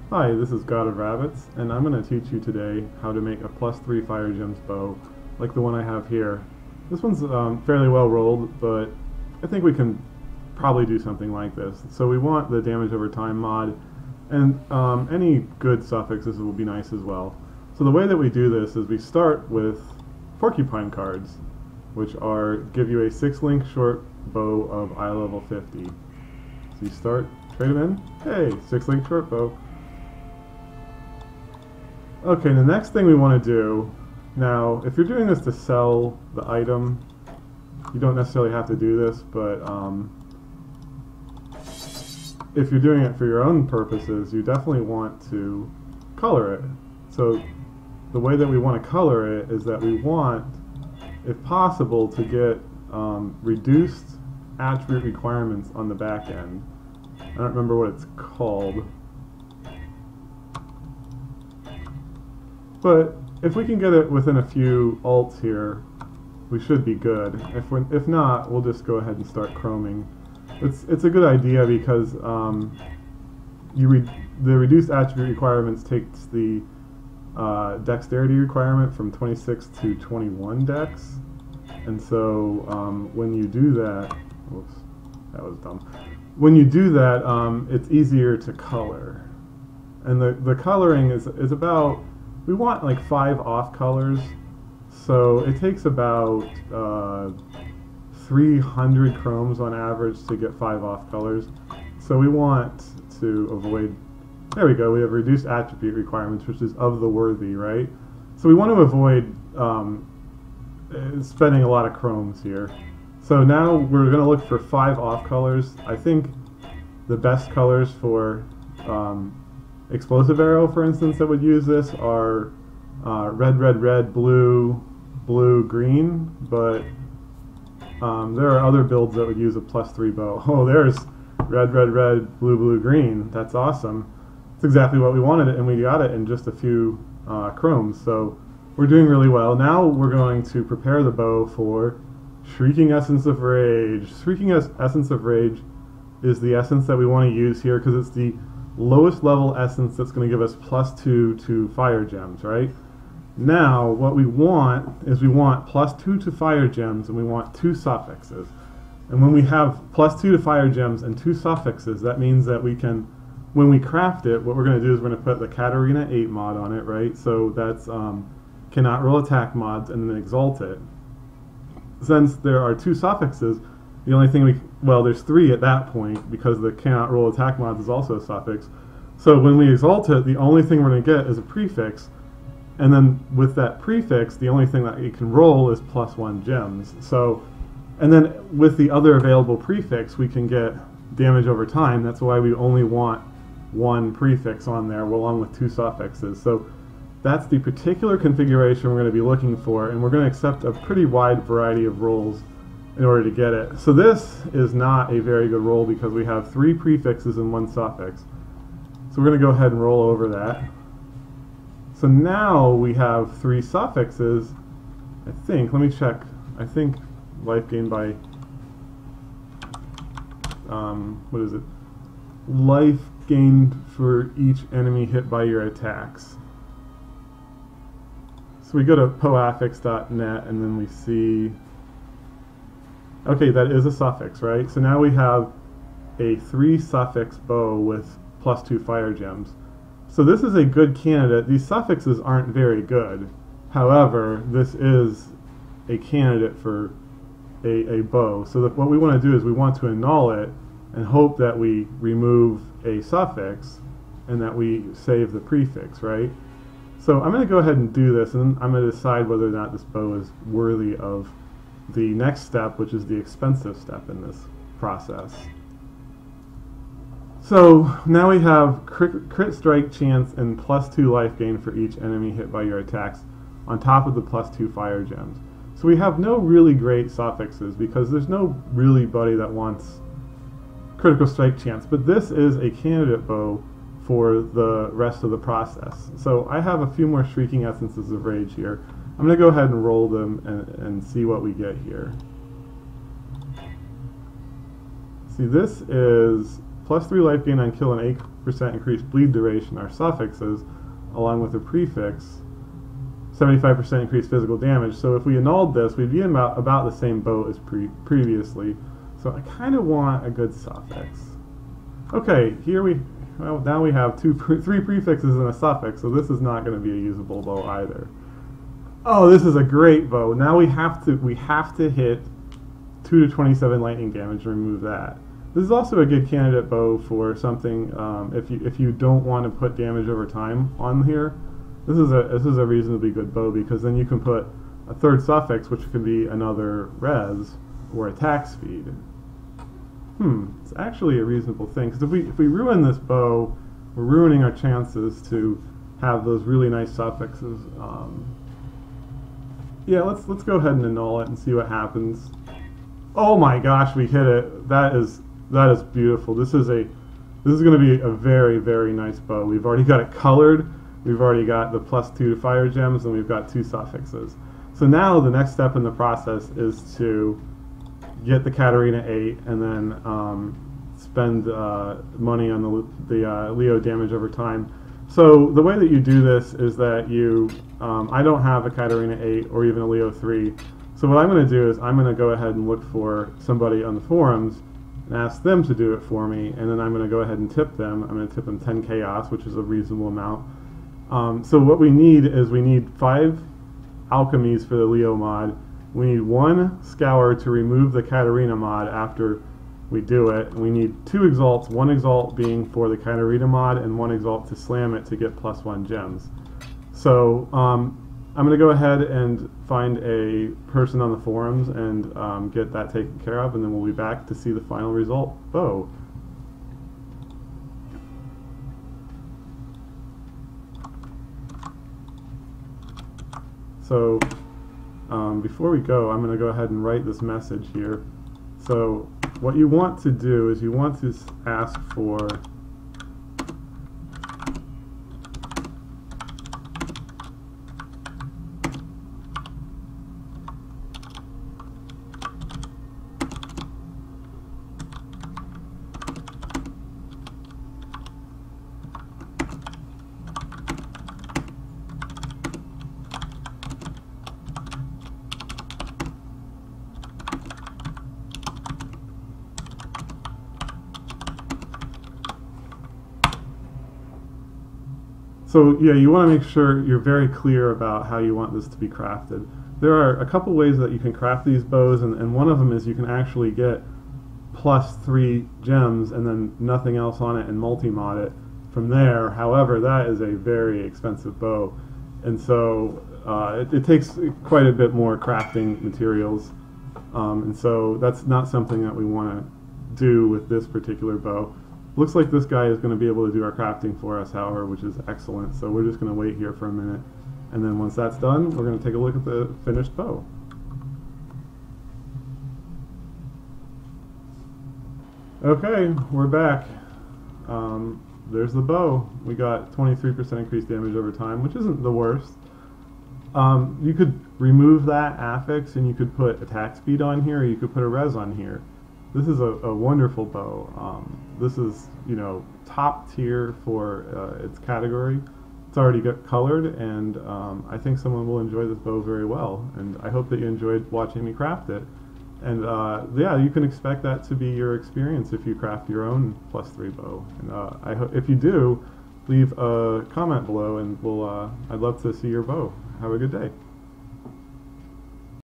Hi, this is God of Rabbits, and I'm going to teach you today how to make a +3 fire gems bow, like the one I have here. This one's fairly well rolled, but I think we can probably do something like this. So we want the damage over time mod, and any good suffixes will be nice as well. So the way that we do this is we start with porcupine cards, which give you a 6-link short bow of eye level 50. So you start, trade them in, hey, 6-link short bow. Okay, the next thing we want to do, now if you're doing this to sell the item, you don't necessarily have to do this, but if you're doing it for your own purposes, you definitely want to color it. So the way that we want to color it is that we want, if possible, to get reduced attribute requirements on the back end. I don't remember what it's called. But if we can get it within a few alts here, we should be good. If not, we'll just go ahead and start chroming. It's a good idea because the reduced attribute requirements takes the dexterity requirement from 26 to 21 dex, and so when you do that, whoops, that was dumb. When you do that, it's easier to color, and the coloring is about. We want like 5 off colors, so it takes about 300 chromes on average to get 5 off colors. So we want to avoid, there we go, we have reduced attribute requirements, which is of the worthy, right? So we want to avoid spending a lot of chromes here. So now we're going to look for 5 off colors. I think the best colors for explosive arrow, for instance, that would use this are red, red, red, blue, blue, green, but there are other builds that would use a +3 bow. Oh, there's red, red, red, blue, blue, green. That's awesome. That's exactly what we wanted, and we got it in just a few chromes, so we're doing really well. Now we're going to prepare the bow for Shrieking Essence of Rage. Shrieking Essence of Rage is the essence that we want to use here because it's the lowest level essence that's going to give us +2 to fire gems, right? Now, what we want is we want +2 to fire gems, and we want 2 suffixes. And when we have +2 to fire gems and 2 suffixes, that means that we can, when we craft it, what we're going to do is we're going to put the Katarina 8 mod on it, right? So that's cannot roll attack mods, and then exalt it. Since there are 2 suffixes, the only thing well, there's 3 at that point because the cannot roll attack mods is also a suffix. So when we exalt it, the only thing we're going to get is a prefix, and then with that prefix, the only thing that it can roll is +1 gems. So, and then with the other available prefix, we can get damage over time. That's why we only want 1 prefix on there, along with 2 suffixes. So that's the particular configuration we're going to be looking for, and we're going to accept a pretty wide variety of rolls in order to get it. So this is not a very good roll because we have 3 prefixes and 1 suffix. So we're going to go ahead and roll over that. So now we have 3 suffixes. I think, let me check. I think life gained by, what is it? Life gained for each enemy hit by your attacks. So we go to poafix.net and then we see, okay, that is a suffix, right? So now we have a 3 suffix bow with +2 fire gems. So this is a good candidate. These suffixes aren't very good. However, this is a candidate for a bow. So what we want to do is we want to annul it and hope that we remove a suffix and that we save the prefix, right? So I'm going to go ahead and do this, and I'm going to decide whether or not this bow is worthy of the next step, which is the expensive step in this process. So now we have crit strike chance and +2 life gain for each enemy hit by your attacks on top of the +2 fire gems. So we have no really great suffixes because there's no really buddy that wants critical strike chance, but this is a candidate bow for the rest of the process. So I have a few more Shrieking Essences of Rage here. I'm going to go ahead and roll them and see what we get here. See, this is +3 life gain on kill and 8% increased bleed duration are suffixes, along with a prefix. 75% increased physical damage. So if we annulled this, we'd be in about the same boat as previously. So I kind of want a good suffix. Okay, now we have 3 prefixes and a suffix, so this is not going to be a usable bow either. Oh, this is a great bow. Now we have to hit 2 to 27 lightning damage to remove that. This is also a good candidate bow for something if you don't want to put damage over time on here. This is a reasonably good bow, because then you can put a third suffix, which could be another res or attack speed. It's actually a reasonable thing, because if we ruin this bow, we're ruining our chances to have those really nice suffixes. Yeah, let's go ahead and annul it and see what happens. Oh my gosh, we hit it. That is beautiful. This is going to be a very, very nice bow. We've already got it colored. We've already got the +2 to fire gems, and we've got 2 suffixes. So now the next step in the process is to get the Katarina 8 and then spend money on the Leo damage over time. So the way that you do this is that I don't have a Katarina 8 or even a Leo 3. So what I'm going to do is I'm going to go ahead and look for somebody on the forums and ask them to do it for me, and then I'm going to go ahead and tip them. I'm going to tip them 10 chaos, which is a reasonable amount. So what we need is 5 alchemies for the Leo mod. We need 1 scour to remove the Katarina mod after we do it. We need 2 exalts, 1 exalt being for the Katarina mod and 1 exalt to slam it to get +1 gems. So I'm going to go ahead and find a person on the forums and get that taken care of, and then we'll be back to see the final result bow. So before we go, I'm going to go ahead and write this message here. So what you want to do is you want to ask for So yeah, you want to make sure you're very clear about how you want this to be crafted. There are a couple ways that you can craft these bows, and one of them is you can actually get +3 gems and then nothing else on it and multi-mod it from there. However, that is a very expensive bow, and so it takes quite a bit more crafting materials, and so that's not something that we want to do with this particular bow. Looks like this guy is going to be able to do our crafting for us, however, which is excellent. So we're just going to wait here for a minute, and then once that's done, we're going to take a look at the finished bow. Okay, we're back. There's the bow. We got 23% increased damage over time, which isn't the worst. You could remove that affix and you could put attack speed on here, or you could put a res on here. This is a wonderful bow. This is, top tier for its category. It's already got colored, and I think someone will enjoy this bow very well. And I hope that you enjoyed watching me craft it. And yeah, you can expect that to be your experience if you craft your own +3 bow. And if you do, leave a comment below, and I'd love to see your bow. Have a good day.